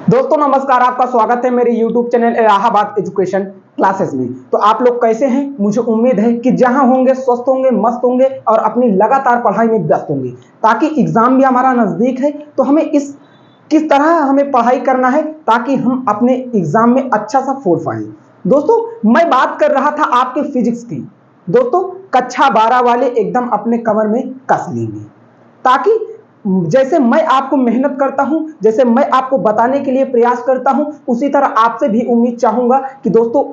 दोस्तों नमस्कार, आपका स्वागत है मेरे YouTube channel Allahabad education classes में। तो आप लोग कैसे हैं? मुझे उम्मीद है कि जहां होंगे स्वस्थ होंगे, मस्त होंगे और अपनी लगातार पढ़ाई में व्यस्त होंगे, ताकि एग्जाम भी हमारा नजदीक है। तो हमें किस तरह हमें पढ़ाई करना है ताकि हम अपने एग्जाम में अच्छा सा स्कोर पाएं। दोस्तों मैं बात कर रहा था आपके फिजिक्स की। दोस्तों कक्षा 12 वाले एकदम अपने कमर में कस लेंगे, ताकि जैसे मैं आपको मेहनत करता हूं, जैसे मैं आपको बताने के लिए प्रयास करता हूं, उसी तरह आपसे भी उम्मीद चाहूंगा कि दोस्तों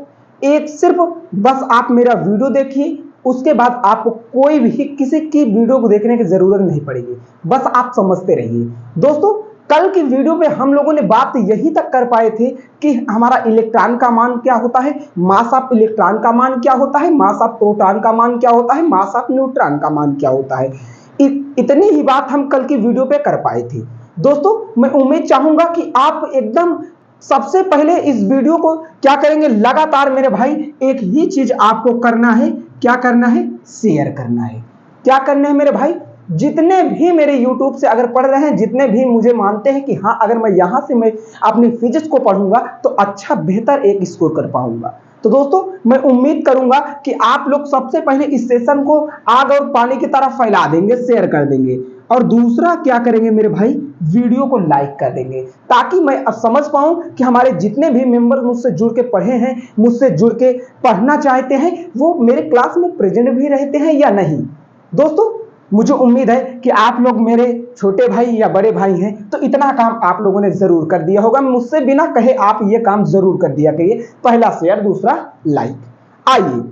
एक सिर्फ बस आप मेरा वीडियो देखिए, उसके बाद आपको कोई भी किसी की वीडियो को देखने की जरूरत नहीं पड़ेगी, बस आप समझते रहिए। दोस्तों कल की वीडियो में हम लोगों ने बात यही तक कर पाए थे कि हमारा इलेक्ट्रॉन का मान क्या होता है, मास ऑफ इलेक्ट्रॉन का मान क्या होता है, मास ऑफ प्रोटॉन का मान क्या होता है, मास ऑफ न्यूट्रॉन का मान क्या होता है। इतनी ही बात हम कल की वीडियो पे कर पाए थे। दोस्तों मैं उम्मीद चाहूंगा कि आप एकदम सबसे पहले इस वीडियो को क्या करेंगे, लगातार मेरे भाई एक ही चीज आपको करना है। क्या करना है? शेयर करना है। क्या करना है मेरे भाई? जितने भी मेरे YouTube से अगर पढ़ रहे हैं, जितने भी मुझे मानते हैं कि हाँ अगर मैं यहां से मैं अपनी फिजिक्स को पढ़ूंगा तो अच्छा बेहतर एक स्कोर कर पाऊंगा, तो दोस्तों मैं उम्मीद करूंगा कि आप लोग सबसे पहले इस सेशन को आग और पानी की तरह फैला देंगे, शेयर कर देंगे। और दूसरा क्या करेंगे मेरे भाई, वीडियो को लाइक कर देंगे, ताकि मैं अब समझ पाऊं कि हमारे जितने भी मेंबर मुझसे जुड़ के पढ़े हैं, मुझसे जुड़ के पढ़ना चाहते हैं, वो मेरे क्लास में प्रेजेंट भी रहते हैं या नहीं। दोस्तों मुझे उम्मीद है कि आप लोग मेरे छोटे भाई या बड़े भाई हैं, तो इतना काम आप लोगों ने जरूर कर दिया होगा। मुझसे बिना कहे आप ये काम जरूर कर दिया करिए, पहला शेयर, दूसरा लाइक। आइए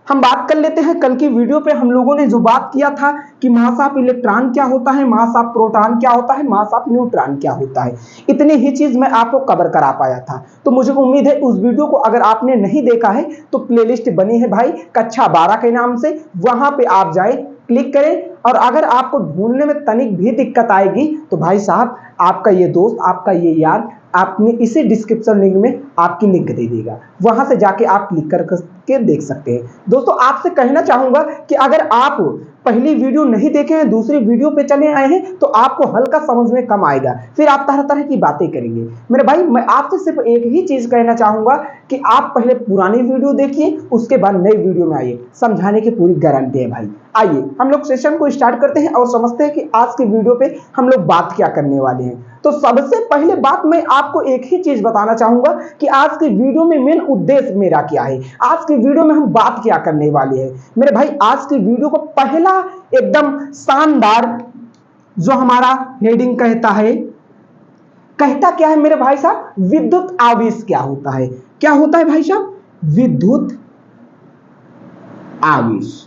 हम बात कर लेते हैं कल की वीडियो पे हम लोगों ने जो बात किया था कि मास ऑफ इलेक्ट्रॉन क्या होता है, मास ऑफ प्रोटॉन क्या होता है, मास ऑफ न्यूट्रॉन क्या होता है। इतनी ही चीज मैं आपको कवर करा पाया था। तो मुझे उम्मीद है उस वीडियो को अगर आपने नहीं देखा है तो प्लेलिस्ट बनी है भाई कक्षा 12 के नाम से, वहां पे आप जाए, क्लिक करें। और अगर आपको ढूंढने में तनिक भी दिक्कत आएगी तो भाई साहब आपका ये दोस्त, आपका ये यार आपने इसी डिस्क्रिप्शन लिंक में आपकी लिंक दे देगा, वहां से जाके आप क्लिक करके देख सकते हैं। दोस्तों आपसे कहना चाहूंगा कि अगर आप पहली वीडियो नहीं देखे हैं, दूसरी वीडियो पे चले आए हैं, तो आपको हल्का समझ में कम आएगा, फिर आप तरह तरह की बातें करेंगे। मेरे भाई मैं आपसे सिर्फ एक ही चीज कहना चाहूंगा कि आप पहले पुरानी वीडियो देखिए, उसके बाद नई वीडियो में आइए, समझाने की पूरी गारंटी है भाई। आइए हम लोग सेशन को स्टार्ट करते हैं और समझते हैं कि आज की वीडियो पे हम लोग बात क्या करने वाले हैं। तो सबसे पहले बात मैं आपको एक ही चीज बताना चाहूंगा कि आज की वीडियो में मेन उद्देश्य मेरा क्या है, आज की वीडियो में हम बात क्या करने वाले हैं। मेरे भाई आज की वीडियो को पहला एकदम शानदार जो हमारा हेडिंग कहता क्या है मेरे भाई साहब, विद्युत आवेश क्या होता है। क्या होता है भाई साहब? विद्युत आवेश।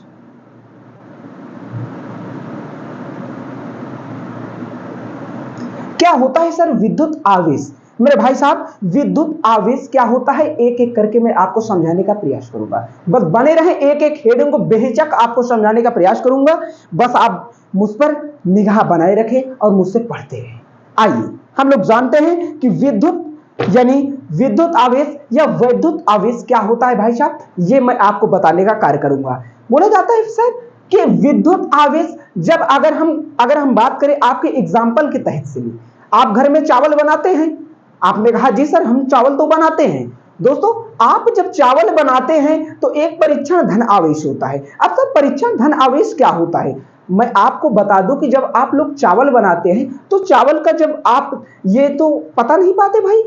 क्या होता है सर विद्युत आवेश? मेरे भाई साहब विद्युत आवेश क्या होता है, एक एक करके मैं आपको समझाने का प्रयास करूंगा। बस बने रहे, एक एक हेडिंग को बेहिचक आपको समझाने का प्रयास करूंगा। बस आप मुझ पर निगाह बनाए रखें और मुझसे पढ़ते रहें। आइए हम लोग जानते हैं कि विद्युत यानी विद्युत आवेश या वैद्युत आवेश क्या होता है भाई साहब, ये मैं आपको बताने का कार्य करूंगा। बोला जाता है सर कि विद्युत आवेश जब अगर हम बात करें आपके एग्जाम्पल के तहत से भी, आप घर में चावल बनाते हैं, आपने कहा जी सर हम चावल तो बनाते हैं। दोस्तों आप जब चावल बनाते हैं तो एक परीक्षण धन आवेश होता है। अब सर परीक्षण धन आवेश क्या होता है, मैं आपको बता दूं कि जब आप लोग चावल बनाते हैं तो चावल का जब आप ये तो पता नहीं पाते भाई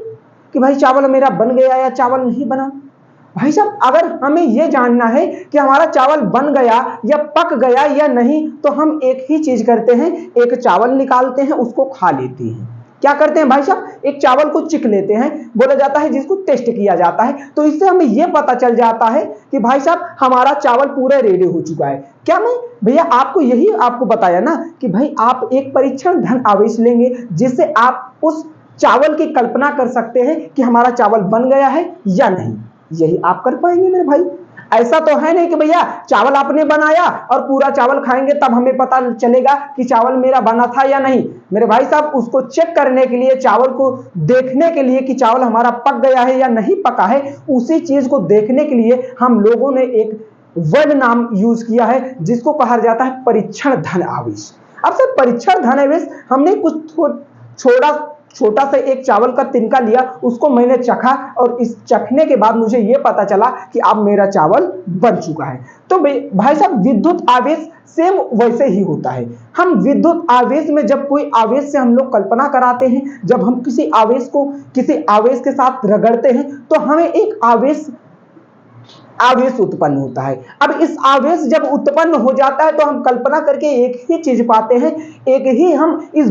कि भाई चावल मेरा बन गया या चावल नहीं बना। भाई साहब अगर हमें यह जानना है कि हमारा चावल बन गया या पक गया या नहीं, तो हम एक ही चीज करते हैं, एक चावल निकालते हैं, उसको खा लेते हैं। क्या करते हैं भाई साहब, एक चावल को चिक लेते हैं, बोला जाता है जिसको टेस्ट किया जाता है। तो इससे हमें यह पता चल जाता है कि भाई साहब हमारा चावल पूरा रेडी हो चुका है। क्या मैं भैया आपको बताया ना कि भाई आप एक परीक्षण धन आवेश लेंगे, जिससे आप उस चावल की कल्पना कर सकते हैं कि हमारा चावल बन गया है या नहीं। यही आप कर पाएंगे मेरे भाई। ऐसा तो है नहीं कि भैया चावल आपने बनाया और पूरा चावल खाएंगे तब हमें पता चलेगा कि चावल मेरा बना था या नहीं। मेरे भाई साहब उसको चेक करने के लिए, चावल को देखने के लिए कि चावल हमारा पक गया है या नहीं पका है, उसी चीज को देखने के लिए हम लोगों ने एक वर्ड नाम यूज किया है जिसको कहा जाता है परीक्षण धन आवेश। अब सर परीक्षण धनावेश, हमने कुछ छोटा सा एक चावल का तिनका लिया, उसको मैंने चखा और इस चखने के बाद मुझे यह पता चला कि अब मेरा चावल बन चुका है। तो भाई साहब विद्युत आवेश सेम वैसे ही होता है। हम विद्युत आवेश में जब कोई आवेश से हम लोग कल्पना कराते हैं, जब हम किसी आवेश को किसी आवेश के साथ रगड़ते हैं तो हमें एक आवेश उत्पन्न होता है। अब इस आवेश जब उत्पन्न हो जाता है तो हम कल्पना करके एक ही चीज पाते हैं, एक ही हम इस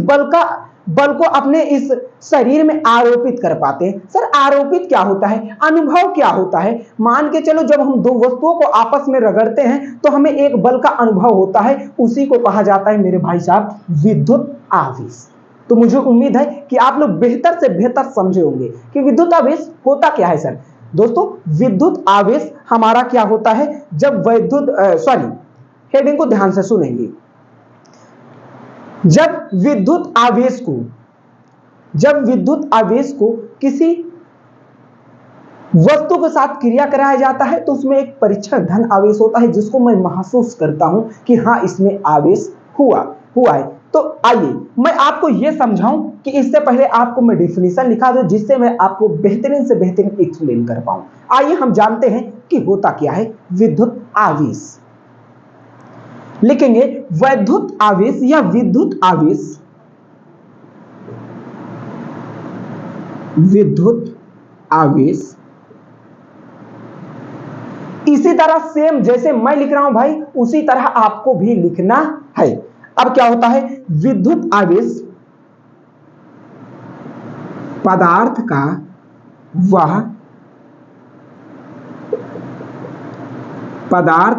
बल को अपने इस शरीर में आरोपित कर पाते हैं। सर आरोपित क्या होता है, अनुभव क्या होता है? मान के चलो जब हम दो वस्तुओं को आपस में रगड़ते हैं तो हमें एक बल का अनुभव होता है, उसी को कहा जाता है मेरे भाई साहब विद्युत आवेश। तो मुझे उम्मीद है कि आप लोग बेहतर से बेहतर समझे होंगे कि विद्युत आवेश होता क्या है। सर दोस्तों विद्युत आवेश हमारा क्या होता है, जब हेडिंग को ध्यान से सुनेंगे। जब विद्युत आवेश को किसी वस्तु के साथ क्रिया कराया जाता है तो उसमें एक परीक्षण धन आवेश होता है, जिसको मैं महसूस करता हूं कि हाँ इसमें आवेश हुआ है। तो आइए मैं आपको यह समझाऊं कि इससे पहले आपको मैं डिफिनीशन लिखा दूं, जिससे मैं आपको बेहतरीन से बेहतरीन एक्सप्लेन कर पाऊं। आइए हम जानते हैं कि होता क्या है विद्युत आवेश। लिखेंगे वैद्युत आवेश या विद्युत आवेश, विद्युत आवेश इसी तरह सेम जैसे मैं लिख रहा हूं भाई, उसी तरह आपको भी लिखना है। अब क्या होता है, विद्युत आवेश पदार्थ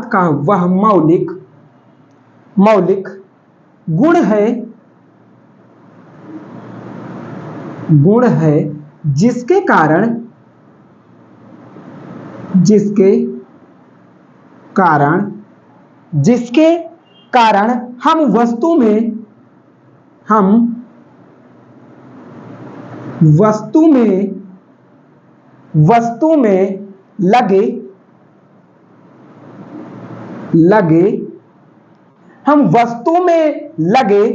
का वह मौलिक गुण है जिसके कारण हम वस्तु में लगे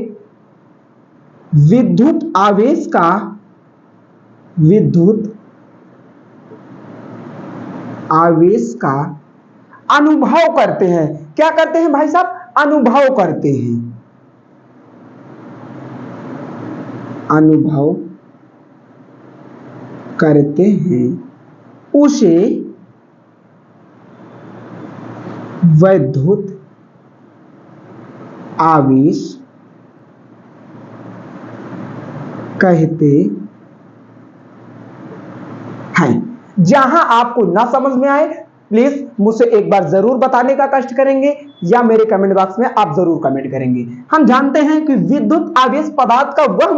विद्युत आवेश का अनुभव करते हैं। क्या करते हैं भाई साहब, अनुभव करते हैं, उसे वैद्युत आवेश कहते हैं। जहां आपको ना समझ में आए प्लीज मुझसे एक बार जरूर बताने का कष्ट करेंगे, या मेरे कमेंट बॉक्स में आप जरूर कमेंट करेंगे। हम जानते हैं कि विद्युत आवेश पदार्थ का वह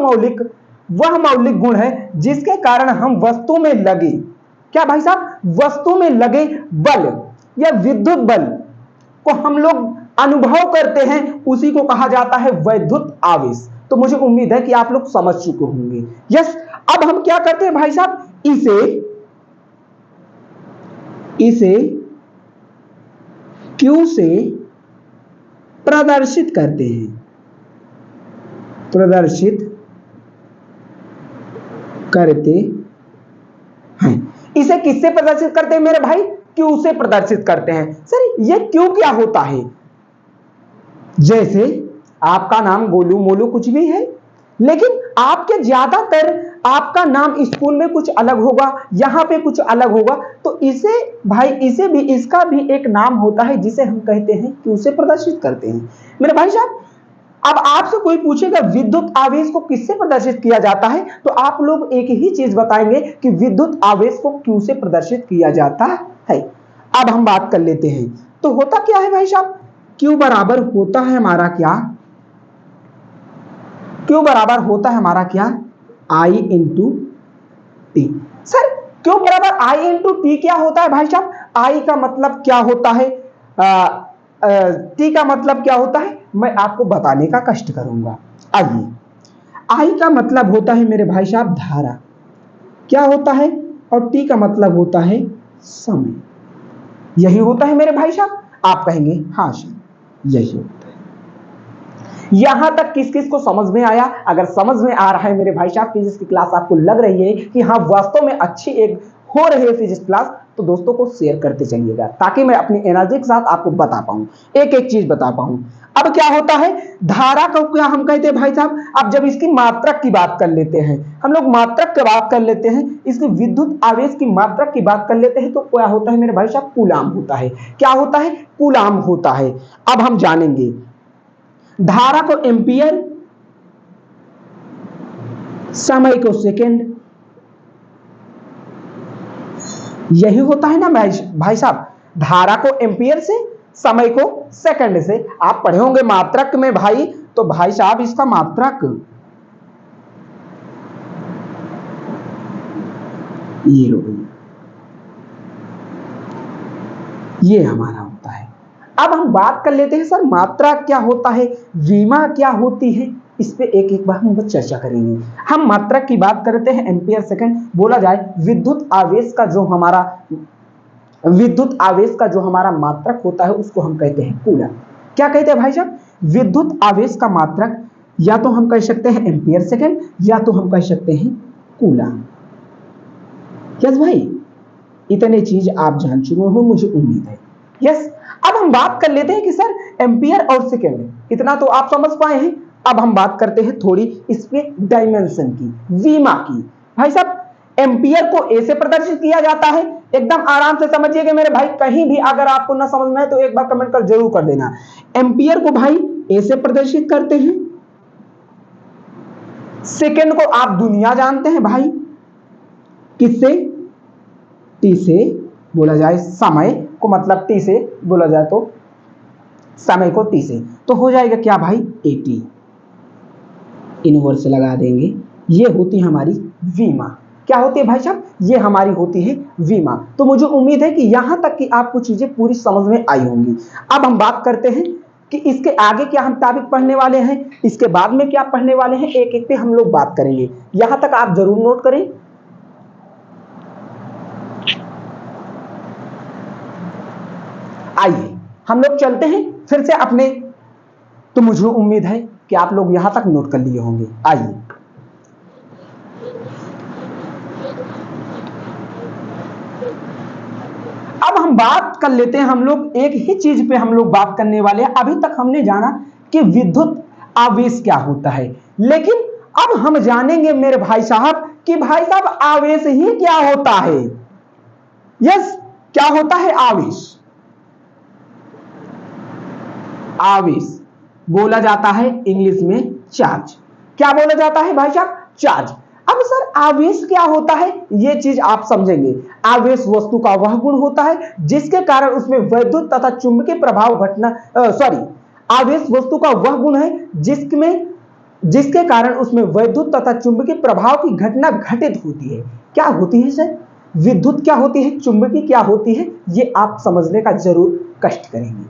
मौलिक गुण है जिसके कारण हम वस्तु में लगे, क्या भाई साहब, वस्तु में लगे बल या विद्युत बल को हम लोग अनुभव करते हैं, उसी को कहा जाता है वैद्युत आवेश। तो मुझे उम्मीद है कि आप लोग समझ चुके होंगे। यस, अब हम क्या करते हैं भाई साहब, इसे Q से प्रदर्शित करते हैं। इसे किससे प्रदर्शित करते हैं मेरे भाई, Q से प्रदर्शित करते हैं। सर ये Q क्या होता है, जैसे आपका नाम गोलू मोलू कुछ भी है, लेकिन आपके ज्यादातर आपका नाम स्कूल में कुछ अलग होगा, यहां पे कुछ अलग होगा, तो इसका भी एक नाम होता है जिसे हम कहते हैं कि उसे प्रदर्शित करते हैं। मेरे भाई साहब अब आपसे कोई पूछेगा विद्युत आवेश को किससे प्रदर्शित किया जाता है, तो आप लोग एक ही चीज बताएंगे कि विद्युत आवेश को Q से प्रदर्शित किया जाता है। अब हम बात कर लेते हैं, तो होता क्या है भाई साहब, Q बराबर होता है हमारा क्या, I into T. Sir Q बराबर I इंटू टी क्या होता है भाई साहब, I का मतलब क्या होता है, T का मतलब क्या होता है, मैं आपको बताने का कष्ट करूंगा। आइए, I का मतलब होता है मेरे भाई साहब धारा, क्या होता है, और T का मतलब होता है समय। यही होता है मेरे भाई साहब, आप कहेंगे हाँ सर यही होता है। यहां तक किस किस को समझ में आया? अगर समझ में आ रहा है मेरे भाई साहब, फिजिक्स की क्लास आपको लग रही है कि हाँ वास्तव में अच्छी एक हो रही है फिजिक्स क्लास, तो दोस्तों को शेयर करते चलिएगा ताकि मैं अपनी एनर्जी के साथ आपको बता पाऊं, एक एक चीज बता पाऊं। अब क्या होता है धारा को, क्या हम कहते हैं भाई साहब? अब जब इसकी मात्रक की बात कर लेते हैं, हम लोग मात्रक की बात कर लेते हैं, इसकी विद्युत आवेश की मात्रक की बात कर लेते हैं, तो क्या होता है मेरे भाई साहब? कूलाम होता है। क्या होता है? कूलाम होता है। अब हम जानेंगे धारा को एम्पियर, समय को सेकेंड, यही होता है ना भाई साहब? धारा को एम्पियर से, समय को सेकंड से। आप पढ़े होंगे मात्रक में भाई, तो भाई साहब इसका मात्रक ये लो, ये हमारा होता है। अब हम बात कर लेते हैं सर मात्रा क्या होता है, विमा क्या होती है, इस पे एक एक बार हम चर्चा करेंगे। हम मात्रक की बात करते हैं, एम्पियर सेकंड। बोला जाए विद्युत आवेश का जो हमारा मात्रक होता है उसको हम कहते हैं कूलम। क्या कहते हैं भाई साहब? विद्युत आवेश का मात्रक या तो हम कह सकते हैं एम्पियर सेकंड, या तो हम कह सकते हैं कूलम। यस भाई, इतने चीज आप जान चुके हो मुझे उम्मीद है। यस, अब हम बात कर लेते हैं कि सर एम्पियर और सेकंड, इतना तो आप समझ पाए हैं। अब हम बात करते हैं थोड़ी इस पे डायमेंशन की, विमा की। भाई साहब एम्पियर को ए से प्रदर्शित किया जाता है, एकदम आराम से समझिएगा मेरे भाई, कहीं भी अगर आपको ना समझ में आए तो एक बार कमेंट कर जरूर कर देना। एम्पियर को भाई ए से प्रदर्शित करते हैं, सेकंड को आप दुनिया जानते हैं भाई, किससे? टी से। बोला जाए समय को, मतलब टी से बोला जाए तो समय को टी से, तो हो जाएगा क्या भाई? एटी, इनवर्स लगा देंगे। ये होती है हमारी विमा। क्या होती है भाई साहब? ये हमारी होती है विमा। तो मुझे उम्मीद है कि यहां तक की आपको चीजें पूरी समझ में आई होंगी। अब हम बात करते हैं कि इसके आगे क्या हम टॉपिक पढ़ने वाले हैं, इसके बाद में क्या पढ़ने वाले हैं, एक एक पे हम लोग बात करेंगे। यहां तक आप जरूर नोट करें। आइए हम लोग चलते हैं फिर से अपने, तो मुझे उम्मीद है कि आप लोग यहां तक नोट कर लिए होंगे। आइए अब हम बात कर लेते हैं, हम लोग एक ही चीज पे हम लोग बात करने वाले हैं। अभी तक हमने जाना कि विद्युत आवेश क्या होता है, लेकिन अब हम जानेंगे मेरे भाई साहब कि भाई साहब आवेश ही क्या होता है। यस, क्या होता है आवेश? आवेश बोला जाता है इंग्लिश में चार्ज। क्या बोला जाता है भाई साहब? चार्ज। अब सर आवेश क्या होता है, ये चीज आप समझेंगे। आवेश वस्तु का वह गुण होता है जिसके कारण उसमें वैद्युत तथा चुंबकीय प्रभाव घटना, सॉरी, आवेश वस्तु का वह गुण है जिसके कारण उसमें वैद्युत तथा चुंबकीय प्रभाव की घटना घटित होती है। क्या होती है सर? विद्युत क्या होती है, चुंबकीय क्या होती है, ये आप समझने का जरूर कष्ट करेंगे।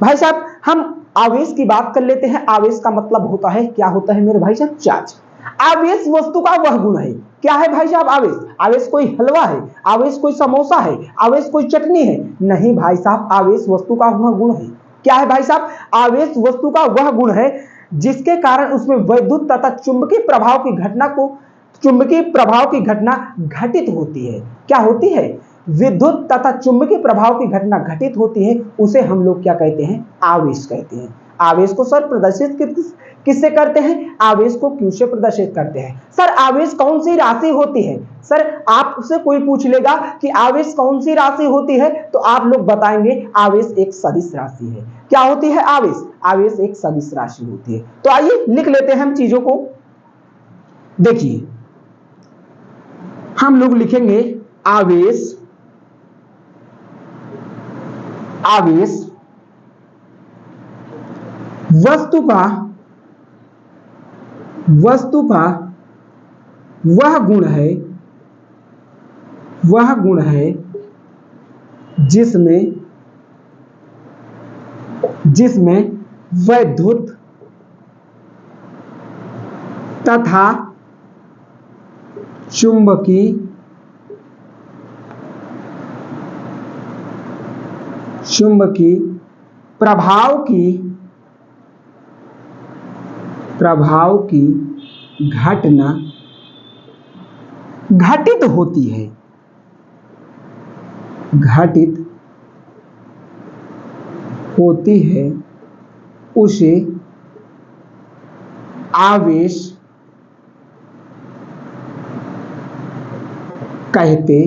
भाई साहब हम आवेश की बात कर लेते हैं। आवेश का मतलब होता है, क्या होता है मेरे भाई साहब? चार्ज। आवेश वस्तु का वह गुण है। क्या है भाई साहब आवेश? आवेश कोई हलवा है, आवेश कोई समोसा है, आवेश कोई चटनी है? नहीं भाई साहब, आवेश वस्तु का वह गुण है। क्या है भाई साहब? आवेश वस्तु का वह गुण है जिसके कारण उसमें वैद्युत तथा चुंबकीय प्रभाव की घटना घटित होती है। क्या होती है? विद्युत तथा चुंबकीय प्रभाव की घटना घटित होती है, उसे हम लोग क्या कहते हैं? आवेश कहते हैं। आवेश को सर प्रदर्शित किससे करते हैं? आवेश को क्यू से प्रदर्शित करते हैं। सर आवेश कौन सी राशि होती है? सर आपसे कोई पूछ लेगा कि आवेश कौन सी राशि होती है, तो आप लोग बताएंगे आवेश एक सदिश राशि है। क्या होती है आवेश? आवेश एक सदिश राशि होती है। तो आइए लिख लेते हैं हम चीजों को। देखिए हम लोग लिखेंगे आवेश वस्तु का वह गुण है जिसमें वैद्युत तथा चुंबकीय प्रभाव की प्रभाव की घटना घटित होती है, घटित होती है, उसे आवेश कहते।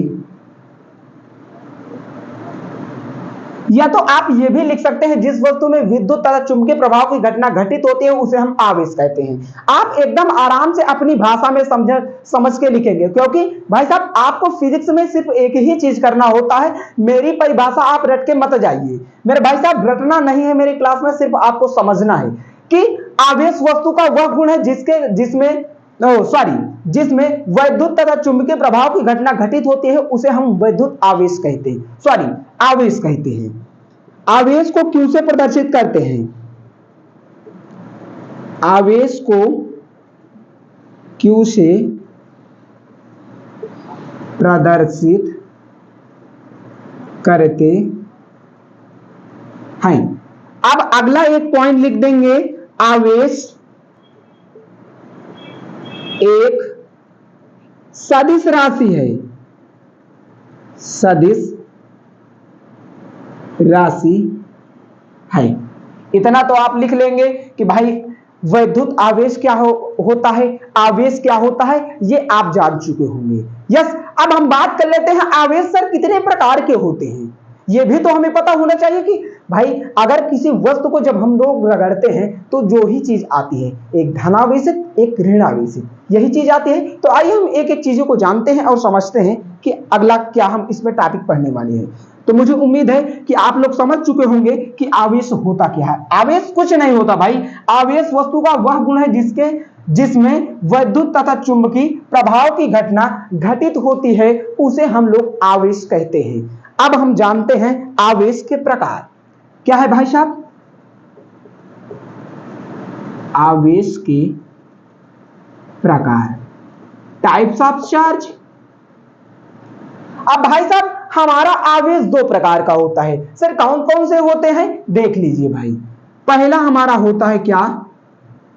या तो आप ये भी लिख सकते हैं, जिस वस्तु में विद्युत तथा चुंबकीय प्रभाव की घटना घटित होती है उसे हम आवेश कहते हैं। आप एकदम आराम से अपनी भाषा में समझ के लिखेंगे, क्योंकि भाई साहब आपको फिजिक्स में सिर्फ एक ही चीज करना होता है, मेरी परिभाषा आप रट के मत जाइए। मेरे भाई साहब रटना नहीं है मेरी क्लास में, सिर्फ आपको समझना है कि आवेश वस्तु का वह गुण है जिसमें वैद्युत तथा चुंबकीय प्रभाव की घटना घटित होती है, उसे हम वैद्युत आवेश कहते हैं, आवेश कहते हैं। आवेश को क्यू से प्रदर्शित करते हैं? आवेश को क्यू से प्रदर्शित करते हैं। अब अगला एक पॉइंट लिख देंगे, आवेश एक सदिश राशि है, सदिश राशि है। इतना तो आप लिख लेंगे कि भाई वैद्युत आवेश क्या होता है, आवेश क्या होता है, ये आप जान चुके होंगे। यस, अब हम बात कर लेते हैं आवेश सर कितने प्रकार के होते हैं। ये भी तो हमें पता होना चाहिए कि भाई अगर किसी वस्तु को जब हम लोग रगड़ते हैं तो जो ही चीज आती है, एक धनावेशित एक ऋणावेशित, यही चीज आती है। तो आइए हम एक एक चीजों को जानते हैं और समझते हैं कि अगला क्या हम इसमें टॉपिक पढ़ने वाले हैं। तो मुझे उम्मीद है कि आप लोग समझ चुके होंगे कि आवेश होता क्या है। आवेश कुछ नहीं होता भाई, आवेश वस्तु का वह गुण है जिसमें वैद्युत तथा चुंबकीय प्रभाव की घटना घटित होती है, उसे हम लोग आवेश कहते हैं। अब हम जानते हैं आवेश के प्रकार क्या है भाई साहब। आवेश के प्रकार, टाइप्स ऑफ चार्ज। अब भाई साहब हमारा आवेश दो प्रकार का होता है। सर कौन कौन से होते हैं, देख लीजिए भाई। पहला हमारा होता है क्या,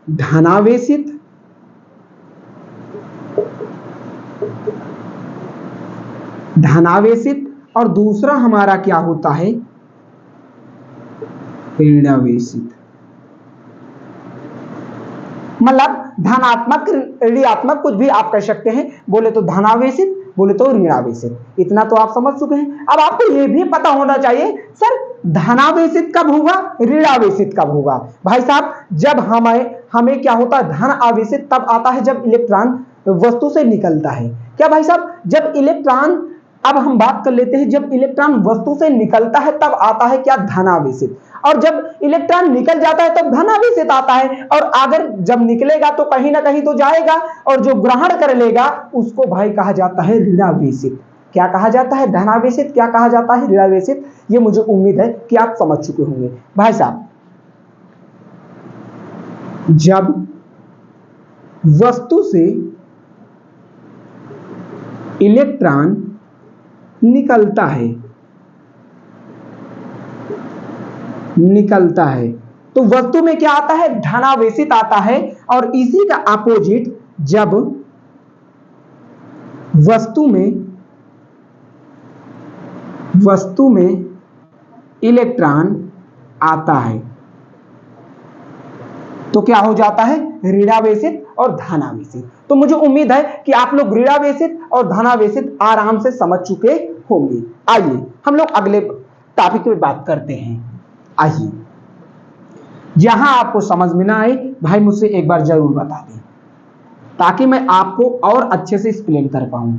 धनावेशित। धनावेशित। और दूसरा हमारा क्या होता है, ऋणावेशित। मतलब धनात्मक ऋणात्मक कुछ भी आप कह सकते हैं, बोले तो धनावेशित बोले तो ऋणावेशित। इतना तो आप समझ चुके हैं। अब आपको यह भी पता होना चाहिए सर धनावेशित कब होगा, ऋणावेशित कब होगा। भाई साहब जब हमें क्या होता है, धन आवेशित तब आता है जब इलेक्ट्रॉन वस्तु से निकलता है। क्या भाई साहब, जब इलेक्ट्रॉन, अब हम बात कर लेते हैं, जब इलेक्ट्रॉन वस्तु से निकलता है तब आता है क्या, धनावेशित। और जब इलेक्ट्रॉन निकल जाता है तब धनावेशित आता है। और अगर जब निकलेगा तो कहीं ना कहीं तो जाएगा, और जो ग्रहण कर लेगा उसको भाई कहा जाता है ऋणावेशित। क्या कहा जाता है, धनावेशित, क्या कहा जाता है, ऋणावेशित। ये मुझे उम्मीद है कि आप समझ चुके होंगे। भाई साहब जब वस्तु से इलेक्ट्रॉन निकलता है तो वस्तु में क्या आता है, धनावेशित आता है। और इसी का अपोजिट जब वस्तु में इलेक्ट्रॉन आता है तो क्या हो जाता है, ऋणावेशित और धनावेशित। तो मुझे उम्मीद है कि आप लोग ऋणावेशित और धनावेशित आराम से समझ चुके होंगे। आइए हम लोग अगले टॉपिक पे बात करते हैं। आइए, जहां आपको समझ में ना आए भाई मुझसे एक बार जरूर बता दें, ताकि मैं आपको और अच्छे से एक्सप्लेन कर पाऊं।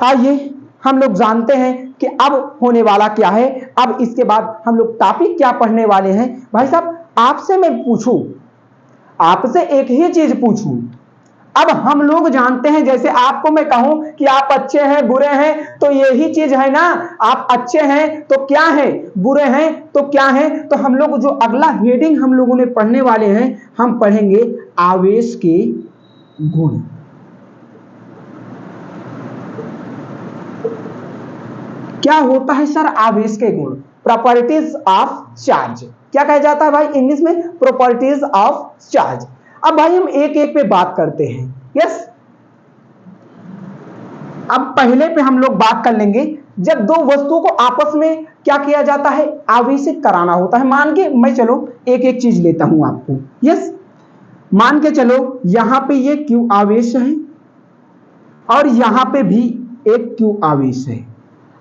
आइए हम लोग जानते हैं कि अब होने वाला क्या है। अब इसके बाद हम लोग टॉपिक क्या पढ़ने वाले हैं। भाई साहब आपसे मैं पूछूं, आपसे एक ही चीज पूछूं, अब हम लोग जानते हैं, जैसे आपको मैं कहूं कि आप अच्छे हैं बुरे हैं, तो यही चीज है ना, आप अच्छे हैं तो क्या है, बुरे हैं तो क्या है। तो हम लोग जो अगला हेडिंग हम लोगों ने पढ़ने वाले हैं, हम पढ़ेंगे आवेश के गुण। क्या होता है सर आवेश के गुण। Properties of charge. क्या कहा जाता है भाई इंग्लिश में? Properties of charge. अब भाई हम एक एक पे बात करते हैं। यस, अब पहले पे हम लोग बात कर लेंगे, जब दो वस्तुओं को आपस में क्या किया जाता है? आवेशित कराना होता है। मान के मैं चलो एक एक चीज लेता हूं आपको। यस, मान के चलो यहां पे ये Q आवेश है और यहां पे भी एक Q आवेश है।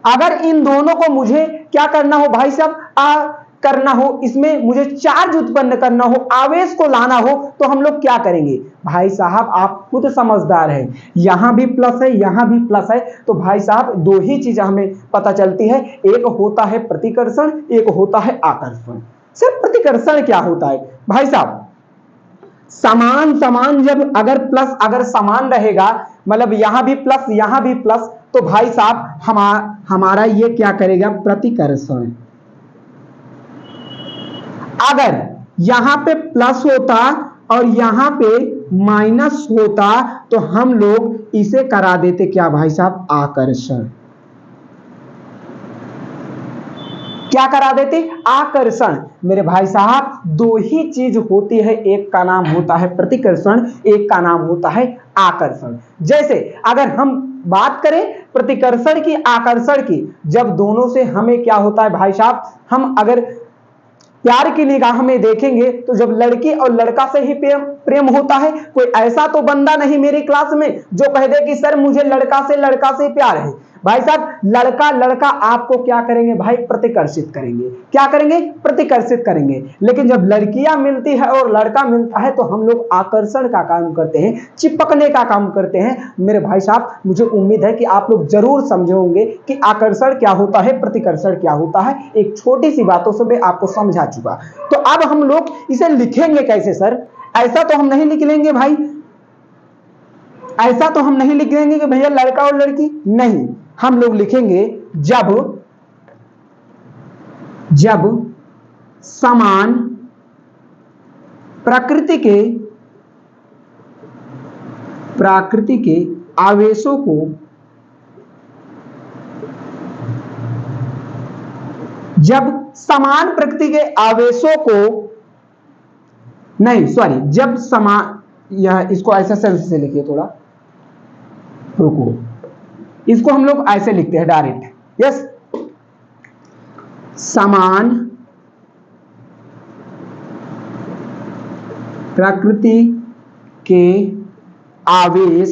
अगर इन दोनों को मुझे क्या करना हो भाई साहब, करना हो, इसमें मुझे चार्ज उत्पन्न करना हो, आवेश को लाना हो, तो हम लोग क्या करेंगे भाई साहब? आप खुद समझदार हैं, यहां भी प्लस है यहां भी प्लस है, तो भाई साहब दो ही चीजें हमें पता चलती है, एक होता है प्रतिकर्षण, एक होता है आकर्षण। सिर्फ प्रतिकर्षण क्या होता है भाई साहब? समान समान जब अगर प्लस अगर समान रहेगा, मतलब यहां भी प्लस यहां भी प्लस, तो भाई साहब हमारा ये क्या करेगा? प्रतिकर्षण। अगर यहां पे प्लस होता और यहां पे माइनस होता तो हम लोग इसे करा देते क्या भाई साहब? आकर्षण। क्या करा देते? आकर्षण। मेरे भाई साहब दो ही चीज होती है, एक का नाम होता है प्रतिकर्षण, एक का नाम होता है आकर्षण। जैसे अगर हम बात करें प्रतिकर्षण की, आकर्षण की, जब दोनों से हमें क्या होता है भाई साहब? हम अगर प्यार की निगाह में देखेंगे तो जब लड़की और लड़का से ही प्रेम होता है, कोई ऐसा तो बंदा नहीं मेरी क्लास में जो कह दे कि सर मुझे लड़का से प्यार है। भाई साहब लड़का लड़का आपको क्या करेंगे भाई? प्रतिकर्षित करेंगे। क्या करेंगे? प्रतिकर्षित करेंगे। लेकिन जब लड़कियां मिलती है और लड़का मिलता है तो हम लोग आकर्षण का काम करते हैं, चिपकने का काम करते हैं। मेरे भाई साहब मुझे उम्मीद है कि आप लोग जरूर समझे होंगे कि आकर्षण क्या होता है, प्रतिकर्षण क्या होता है। एक छोटी सी बातों से मैं आपको समझा चुका। तो अब हम लोग इसे लिखेंगे कैसे सर? ऐसा तो हम नहीं लिख लेंगे भाई, ऐसा तो हम नहीं लिख लेंगे कि भैया लड़का और लड़की, नहीं, हम लोग लिखेंगे जब समान प्रकृति के आवेशों को जब समान प्रकृति के आवेशों को नहीं सॉरी जब समान, यह इसको ऐसा सेंस से लिखिए, थोड़ा रुको, इसको हम लोग ऐसे लिखते हैं डायरेक्ट। यस, समान प्रकृति के आवेश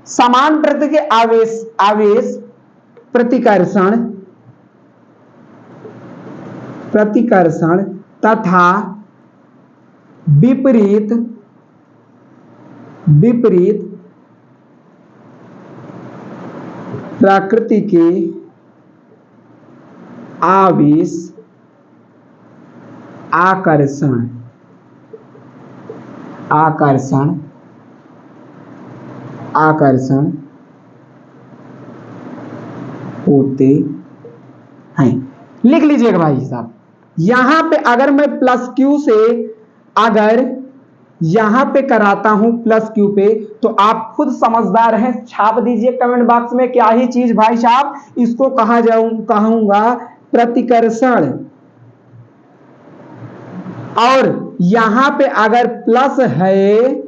समान प्रकृति के आवेश प्रतिकर्षण तथा विपरीत प्रकृति के आवेश आकर्षण होते हैं। लिख लीजिएगा भाई साहब, यहां पे अगर मैं प्लस क्यू से अगर यहां पे कराता हूं प्लस क्यू पे, तो आप खुद समझदार हैं, छाप दीजिए कमेंट बॉक्स में क्या ही चीज भाई साहब? इसको कहूंगा प्रतिकर्षण। और यहां पे अगर प्लस है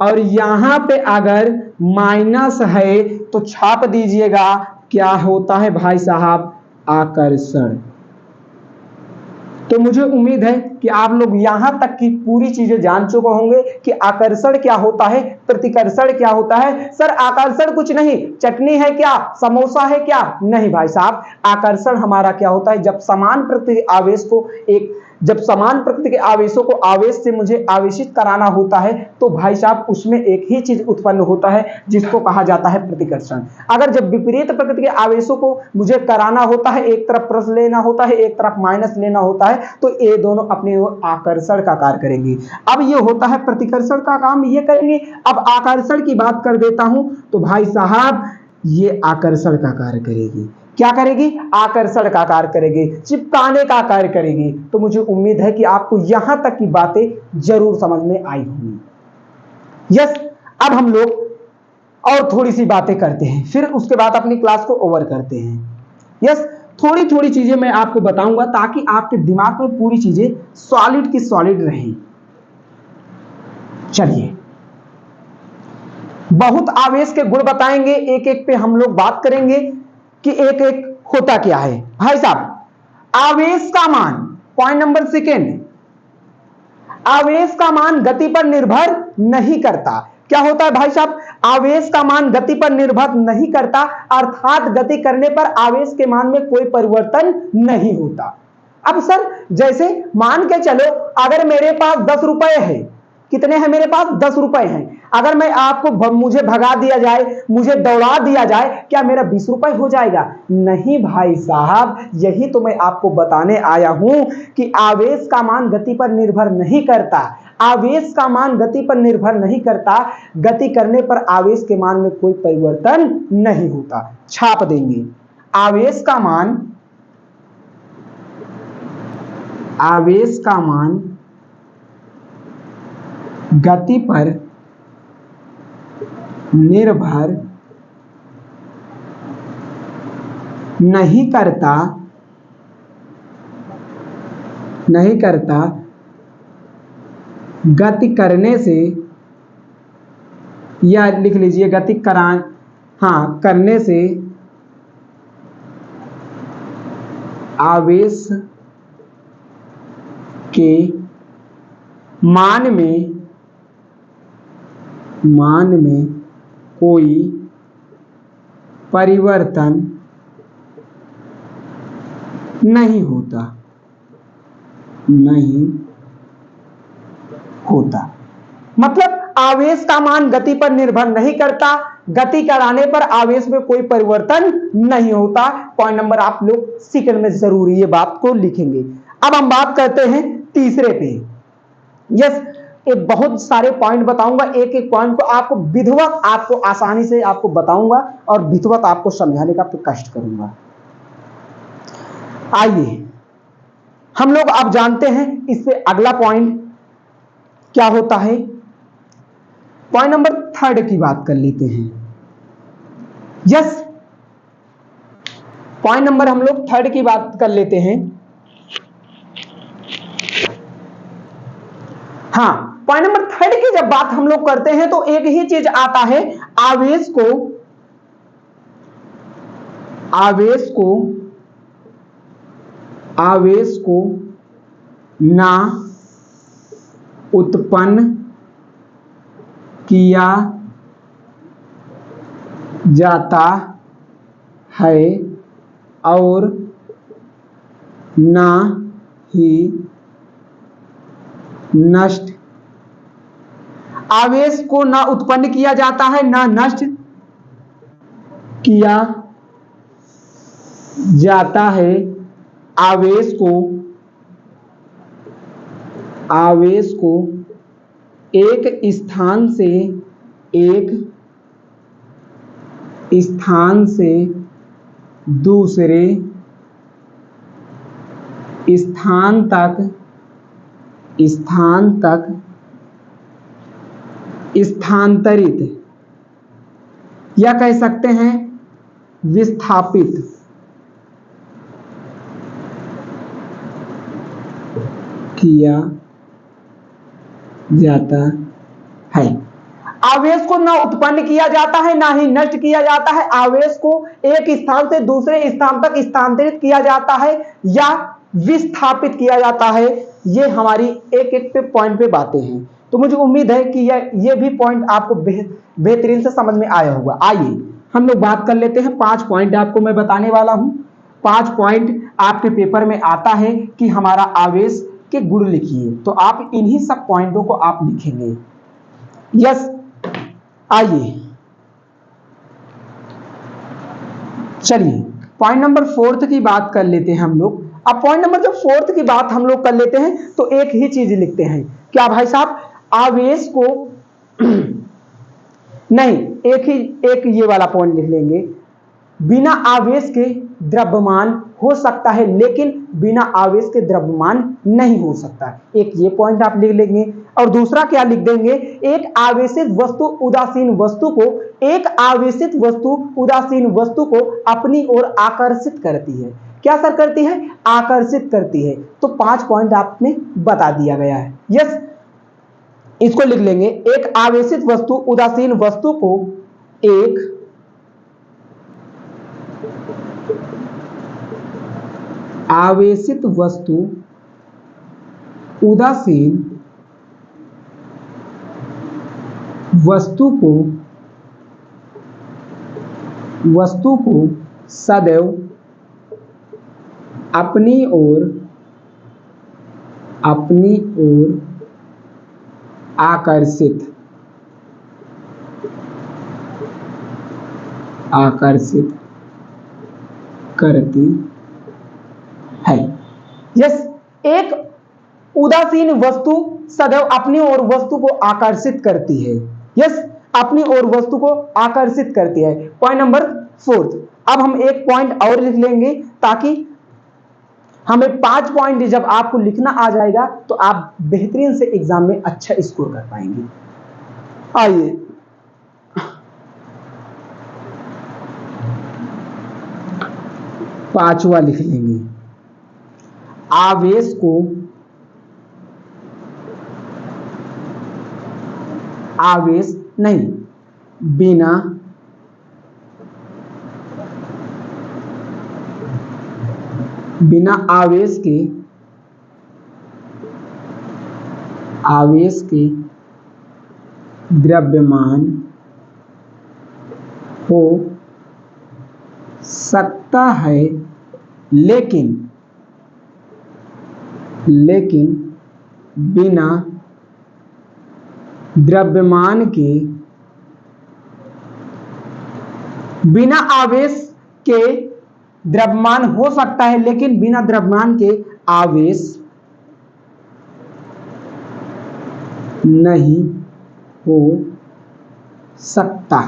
और यहां पे अगर माइनस है तो छाप दीजिएगा क्या होता है भाई साहब? आकर्षण। तो मुझे उम्मीद है कि आप लोग यहां तक की पूरी चीजें जान चुके होंगे कि आकर्षण क्या होता है, प्रतिकर्षण क्या होता है। सर आकर्षण कुछ नहीं, चटनी है क्या, समोसा है क्या? नहीं भाई साहब, आकर्षण हमारा क्या होता है? जब समान प्रकृति के आवेशों को आवेश से मुझे आवेशित कराना होता है तो भाई साहब उसमें एक ही चीज उत्पन्न होता है जिसको कहा जाता है प्रतिकर्षण। अगर जब विपरीत प्रकृति के आवेशों को मुझे कराना होता है, एक तरफ प्लस लेना होता है एक तरफ माइनस लेना होता है, तो ये दोनों अपने आकर्षण का कार्य करेंगे। अब ये होता है प्रतिकर्षण का काम, ये करेंगे। अब आकर्षण की बात कर देता हूं तो भाई साहब ये आकर्षण का कार्य करेगी। क्या करेगी? आकर्षण का कार्य करेगी, चिपकाने का कार्य करेगी। तो मुझे उम्मीद है कि आपको यहां तक की बातें जरूर समझ में आई होंगी। यस, अब हम लोग और थोड़ी सी बातें करते हैं, फिर उसके बाद अपनी क्लास को ओवर करते हैं। यस, थोड़ी थोड़ी चीजें मैं आपको बताऊंगा ताकि आपके दिमाग में पूरी चीजें सॉलिड की सॉलिड रहें। चलिए, बहुत आवेश के गुण बताएंगे, एक एक पे हम लोग बात करेंगे कि एक एक होता क्या है। भाई साहब, आवेश का मान, पॉइंट नंबर सेकेंड, आवेश का मान गति पर निर्भर नहीं करता। क्या होता है भाई साहब? आवेश का मान गति पर निर्भर नहीं करता, अर्थात गति करने पर आवेश के मान में कोई परिवर्तन नहीं होता। अब सर, जैसे मान के चलो, अगर मेरे पास 10 रुपए है, कितने हैं मेरे पास? 10 रुपए हैं। अगर मैं आपको मुझे भगा दिया जाए, मुझे दौड़ा दिया जाए, क्या मेरा 20 रुपए हो जाएगा? नहीं भाई साहब, यही तो मैं आपको बताने आया हूं कि आवेश का मान गति पर निर्भर नहीं करता। आवेश का मान गति पर निर्भर नहीं करता, गति करने पर आवेश के मान में कोई परिवर्तन नहीं होता। छाप देंगे, आवेश का मान, आवेश का मान गति पर निर्भर नहीं करता, गति करने से, या लिख लीजिए गति करने से आवेश के मान में कोई परिवर्तन नहीं होता, मतलब आवेश का मान गति पर निर्भर नहीं करता, गति कराने पर आवेश में कोई परिवर्तन नहीं होता। पॉइंट नंबर आप लोग सेकंड में जरूर ये बात को लिखेंगे। अब हम बात करते हैं तीसरे पे। यस, एक बहुत सारे पॉइंट बताऊंगा, एक एक पॉइंट को आपको विधिवत, आपको आसानी से आपको बताऊंगा और विधिवत आपको समझाने का कष्ट करूंगा। आइए हम लोग अब जानते हैं इससे अगला पॉइंट क्या होता है। पॉइंट नंबर थर्ड की बात कर लेते हैं। यस, पॉइंट नंबर हम लोग थर्ड की बात कर लेते हैं। हाँ, पॉइंट नंबर थर्ड की जब बात हम लोग करते हैं तो एक ही चीज आता है, आवेश को ना उत्पन्न किया जाता है और ना ही नष्ट, आवेश को ना उत्पन्न किया जाता है ना नष्ट किया जाता है। आवेश को एक स्थान से दूसरे स्थान तक स्थानांतरित, या कह सकते हैं विस्थापित किया जाता है। आवेश को ना उत्पन्न किया जाता है ना ही नष्ट किया जाता है, आवेश को एक स्थान से दूसरे स्थान तक स्थानांतरित किया जाता है या विस्थापित किया जाता है। ये हमारी एक एक पे पॉइंट पे बातें हैं, तो मुझे उम्मीद है कि ये भी पॉइंट आपको बेहतरीन से समझ में आया होगा। आइए हम लोग बात कर लेते हैं। 5 पॉइंट आपको मैं बताने वाला हूं। 5 पॉइंट आपके पेपर में आता है कि हमारा आवेश के गुण लिखिए, तो आप इन्हीं सब पॉइंटों को आप लिखेंगे। यस, आइए चलिए पॉइंट नंबर 4 की बात कर लेते हैं हम लोग। अब पॉइंट नंबर जब 4 की बात हम लोग कर लेते हैं तो एक ही चीज लिखते हैं, क्या भाई साहब? आवेश को नहीं, एक ये वाला पॉइंट लिख लेंगे, बिना आवेश के द्रव्यमान हो सकता है लेकिन बिना आवेश के द्रव्यमान नहीं हो सकता। एक ये पॉइंट आप लिख लेंगे। और दूसरा क्या लिख देंगे, एक आवेशित वस्तु उदासीन वस्तु को को अपनी ओर आकर्षित करती है। क्या सर करती है? आकर्षित करती है। तो 5 पॉइंट आपने बता दिया गया है। यस, इसको लिख लेंगे। एक आवेशित वस्तु उदासीन वस्तु को एक आवेशित वस्तु उदासीन वस्तु को सदैव अपनी ओर आकर्षित करती है। यस, एक उदासीन वस्तु सदैव अपनी ओर वस्तु को आकर्षित करती है। यस, अपनी ओर वस्तु को आकर्षित करती है। Point number 4। अब हम एक पॉइंट और लिख लेंगे ताकि हमें 5 पॉइंट जब आपको लिखना आ जाएगा तो आप बेहतरीन से एग्जाम में अच्छा स्कोर कर पाएंगे। आइए, पांचवा लिख लेंगे। आवेश नहीं, बिना आवेश के द्रव्यमान हो सकता है लेकिन बिना द्रव्यमान के बिना आवेश के द्रव्यमान हो सकता है लेकिन बिना द्रव्यमान के आवेश नहीं हो सकता।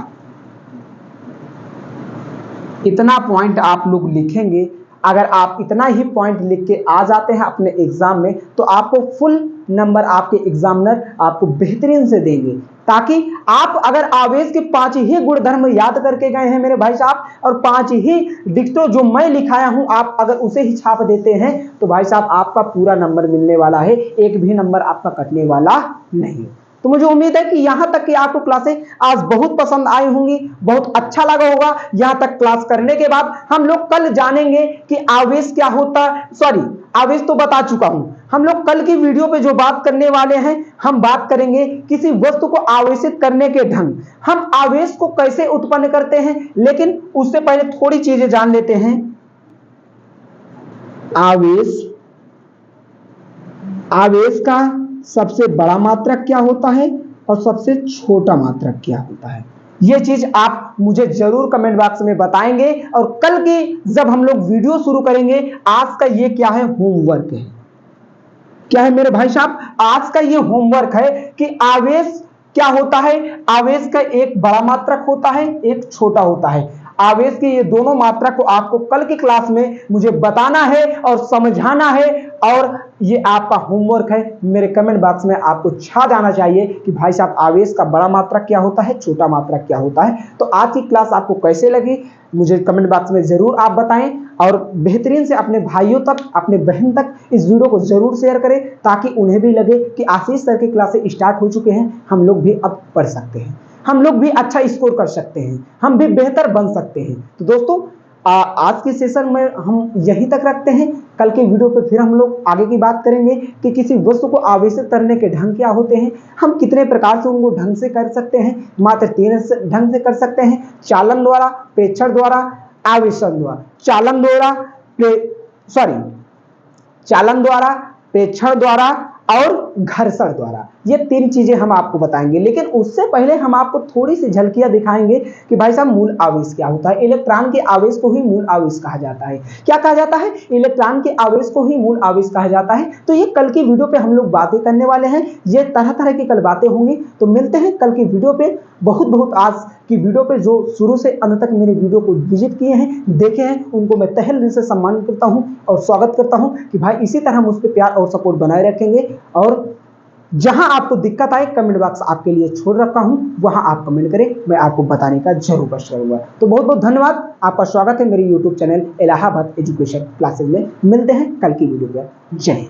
इतना पॉइंट आप लोग लिखेंगे। अगर आप इतना ही पॉइंट लिख के आ जाते हैं अपने एग्जाम में तो आपको फुल नंबर आपके एग्जामिनर आपको बेहतरीन से देंगे। ताकि आप अगर आवेश के 5 ही गुणधर्म याद करके गए हैं मेरे भाई साहब और 5 ही डिक्टो जो मैं लिखाया हूं आप अगर उसे ही छाप देते हैं तो भाई साहब आपका पूरा नंबर मिलने वाला है, एक भी नंबर आपका कटने वाला नहीं। तो मुझे उम्मीद है कि यहां तक की आपको क्लासें आज बहुत पसंद आई होंगी, बहुत अच्छा लगा होगा। यहां तक क्लास करने के बाद हम लोग कल जानेंगे कि आवेश क्या होता है। सॉरी, आवेश तो बता चुका हूं। हम लोग कल की वीडियो पे जो बात करने वाले हैं, हम बात करेंगे किसी वस्तु को आवेशित करने के ढंग, हम आवेश को कैसे उत्पन्न करते हैं। लेकिन उससे पहले थोड़ी चीजें जान लेते हैं। आवेश का सबसे बड़ा मात्रक क्या होता है और सबसे छोटा मात्रक क्या होता है, ये चीज आप मुझे जरूर कमेंट बॉक्स में बताएंगे। और कल की जब हम लोग वीडियो शुरू करेंगे, आज का ये क्या है, होमवर्क है। क्या है मेरे भाई साहब, आज का ये होमवर्क है कि आवेश क्या होता है। आवेश का एक बड़ा मात्रक होता है, एक छोटा होता है। आवेश के ये दोनों मात्रक को आपको कल की क्लास में मुझे बताना है और समझाना है। और ये आपका होमवर्क है। मेरे कमेंट बॉक्स में आपको छा जाना चाहिए कि भाई साहब आवेश का बड़ा मात्रक क्या होता है, छोटा मात्रक क्या होता है। तो आज की क्लास आपको कैसे लगी मुझे कमेंट बॉक्स में जरूर आप बताएं और बेहतरीन से अपने भाइयों तक, अपने बहन तक इस वीडियो को जरूर शेयर करें ताकि उन्हें भी लगे कि आशीष सर की क्लासें स्टार्ट हो चुके हैं, हम लोग भी अब पढ़ सकते हैं, हम लोग भी अच्छा स्कोर कर सकते हैं, हम भी बेहतर बन सकते हैं। तो दोस्तों आज के सेशन में हम यहीं तक रखते हैं। कल के वीडियो पे फिर हम लोग आगे की बात करेंगे कि किसी वस्तु को आवेशित करने के ढंग क्या होते हैं, हम कितने प्रकार से उनको ढंग से कर सकते हैं। मात्र 3 ढंग से कर सकते हैं, चालन द्वारा, प्रेक्षण द्वारा, आवेशन द्वारा। चालन द्वारा, प्रेक्षण द्वारा, और घर्षण द्वारा। ये 3 चीजें हम आपको बताएंगे, लेकिन उससे पहले हम आपको थोड़ी सी झलकियां दिखाएंगे कि भाई साहब मूल आवेश क्या होता है। इलेक्ट्रॉन के आवेश को ही मूल आवेश कहा जाता है। क्या कहा जाता है? इलेक्ट्रॉन के आवेश को ही मूल आवेश कहा जाता है। तो ये कल की वीडियो पे हम लोग बातें करने वाले हैं। ये तरह तरह की कल बातें होंगी। तो मिलते हैं कल की वीडियो पे। बहुत बहुत आज की वीडियो पे जो शुरू से अंत तक मेरे वीडियो को विजिट किए हैं, देखे हैं, उनको मैं तहे दिल से सम्मान करता हूं और स्वागत करता हूं कि भाई इसी तरह मुझ पर प्यार और सपोर्ट बनाए रखेंगे। और जहां आपको दिक्कत आए, कमेंट बॉक्स आपके लिए छोड़ रखा हूं, वहां आप कमेंट करें, मैं आपको बताने का जरूर कोशिश करूंगा। तो बहुत बहुत धन्यवाद, आपका स्वागत है मेरे YouTube channel Allahabad education classes में। मिलते हैं कल की वीडियो पर। जय हिंद।